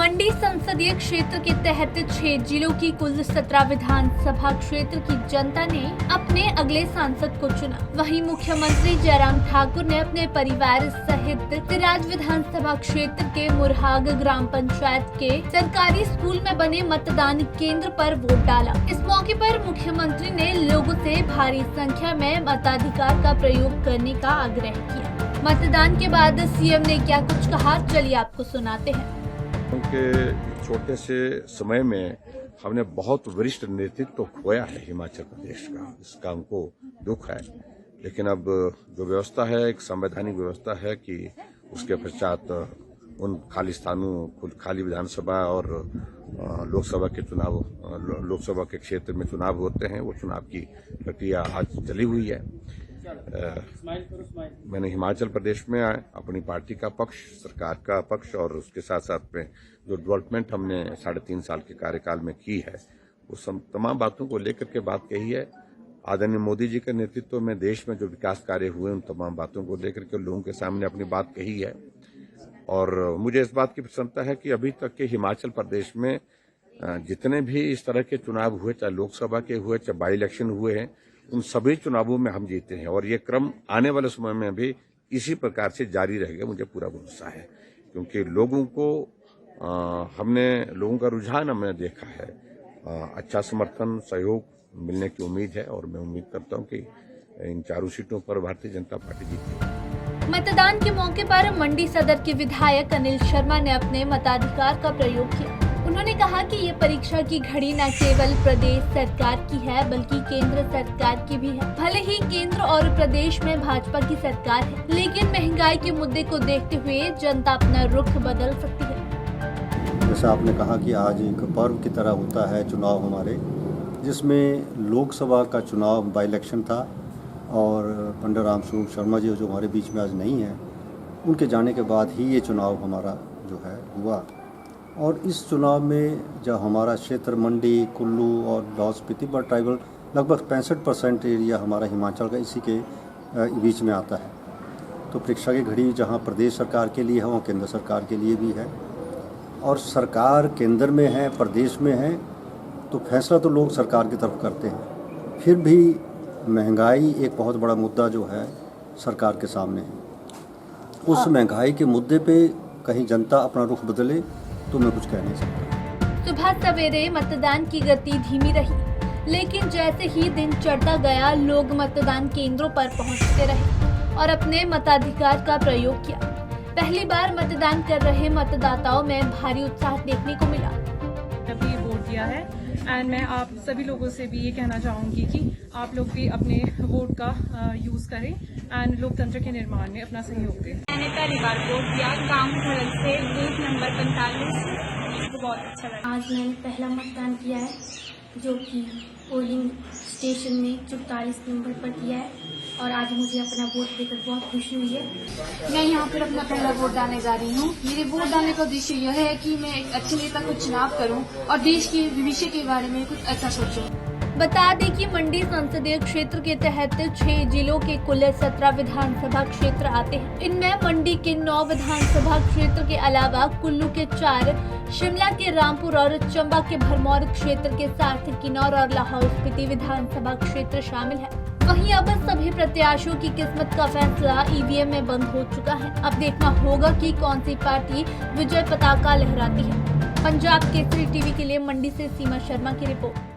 मंडी संसदीय क्षेत्र के तहत 6 जिलों की कुल 17 विधानसभा क्षेत्र की जनता ने अपने अगले सांसद को चुना। वहीं मुख्यमंत्री जयराम ठाकुर ने अपने परिवार सहित सिराज विधानसभा क्षेत्र के मुरहाग ग्राम पंचायत के सरकारी स्कूल में बने मतदान केंद्र पर वोट डाला। इस मौके पर मुख्यमंत्री ने लोगों से भारी संख्या में मताधिकार का प्रयोग करने का आग्रह किया। मतदान के बाद सीएम ने क्या कुछ कहा, चलिए आपको सुनाते हैं। के छोटे से समय में हमने बहुत वरिष्ठ नेतृत्व खोया है हिमाचल प्रदेश का, इसका हमको दुख है। लेकिन अब जो व्यवस्था है, एक संवैधानिक व्यवस्था है कि उसके पश्चात उन खाली स्थानों, खाली विधानसभा और लोकसभा के चुनाव, लोकसभा के क्षेत्र में चुनाव होते हैं, वो चुनाव की प्रक्रिया आज चली हुई है। मैंने हिमाचल प्रदेश में अपनी पार्टी का पक्ष, सरकार का पक्ष और उसके साथ साथ में जो डेवलपमेंट हमने 3.5 साल के कार्यकाल में की है, वो तमाम बातों को लेकर के बात कही है। आदरणीय मोदी जी के नेतृत्व में देश में जो विकास कार्य हुए, उन तमाम बातों को लेकर के लोगों के सामने अपनी बात कही है। और मुझे इस बात की प्रसन्नता है कि अभी तक के हिमाचल प्रदेश में जितने भी इस तरह के चुनाव हुए, चाहे लोकसभा के हुए, चाहे बाई इलेक्शन हुए हैं, उन सभी चुनावों में हम जीते हैं और ये क्रम आने वाले समय में भी इसी प्रकार से जारी रहेगा, मुझे पूरा भरोसा है। क्योंकि लोगों का रुझान हमने देखा है, अच्छा समर्थन, सहयोग मिलने की उम्मीद है और मैं उम्मीद करता हूं कि इन चारों सीटों पर भारतीय जनता पार्टी जीतेगी। मतदान के मौके पर मंडी सदर के विधायक अनिल शर्मा ने अपने मताधिकार का प्रयोग किया। उन्होंने कहा कि ये परीक्षा की घड़ी न केवल प्रदेश सरकार की है बल्कि केंद्र सरकार की भी है। भले ही केंद्र और प्रदेश में भाजपा की सरकार है, लेकिन महंगाई के मुद्दे को देखते हुए जनता अपना रुख बदल सकती है। जैसा आपने कहा कि आज एक पर्व की तरह होता है चुनाव हमारे, जिसमें लोकसभा का चुनाव बाई इलेक्शन था और पंडित राम स्वरूप शर्मा जी जो हमारे बीच में आज नहीं है, उनके जाने के बाद ही ये चुनाव हमारा जो है हुआ। और इस चुनाव में जब हमारा क्षेत्र मंडी, कुल्लू और लाहौल स्पीति पर ट्राइबल लगभग 65% एरिया हमारा हिमाचल का इसी के बीच में आता है। तो परीक्षा की घड़ी जहां प्रदेश सरकार के लिए है, वहाँ केंद्र सरकार के लिए भी है। और सरकार केंद्र में है, प्रदेश में है, तो फैसला तो लोग सरकार की तरफ करते हैं। फिर भी महंगाई एक बहुत बड़ा मुद्दा जो है सरकार के सामने है। उस महंगाई के मुद्दे पे कहीं जनता अपना रुख बदले तो मैं कुछ कह नहीं सकता। सुबह सवेरे मतदान की गति धीमी रही, लेकिन जैसे ही दिन चढ़ता गया लोग मतदान केंद्रों पर पहुंचते रहे और अपने मताधिकार का प्रयोग किया। पहली बार मतदान कर रहे मतदाताओं में भारी उत्साह देखने को मिला। अभी वोट दिया है एंड मैं आप सभी लोगों से भी ये कहना चाहूँगी कि आप लोग भी अपने वोट का यूज़ करें एंड लोकतंत्र के निर्माण में अपना सहयोग दें। मैंने पहली बार वोट दिया, गांव धरल से बूथ नंबर 45, मुझको बहुत अच्छा लगा। आज मैंने पहला मतदान किया है, जो कि पोलिंग स्टेशन में 44 नंबर पर किया है और आज मुझे अपना वोट देकर बहुत खुशी हुई है। मैं यहाँ पर अपना पहला वोट डालने जा रही हूँ। मेरे वोट डालने का उद्देश्य यह है कि मैं एक अच्छे नेता को चुनाव करूँ और देश के भविष्य के बारे में कुछ अच्छा सोचूं। बता दें कि मंडी संसदीय क्षेत्र के तहत 6 जिलों के कुल 17 विधानसभा क्षेत्र आते हैं। इनमें मंडी के 9 विधानसभा क्षेत्र के अलावा कुल्लू के 4, शिमला के रामपुर और चंबा के भरमौर क्षेत्र के साथ किन्नौर और लाहौल स्पीति विधानसभा क्षेत्र शामिल है। वहीं अब सभी प्रत्याशियों की किस्मत का फैसला ईवीएम में बंद हो चुका है। अब देखना होगा कि कौन सी पार्टी विजय पताका लहराती है। पंजाब केसरी टीवी के लिए मंडी से सीमा शर्मा की रिपोर्ट।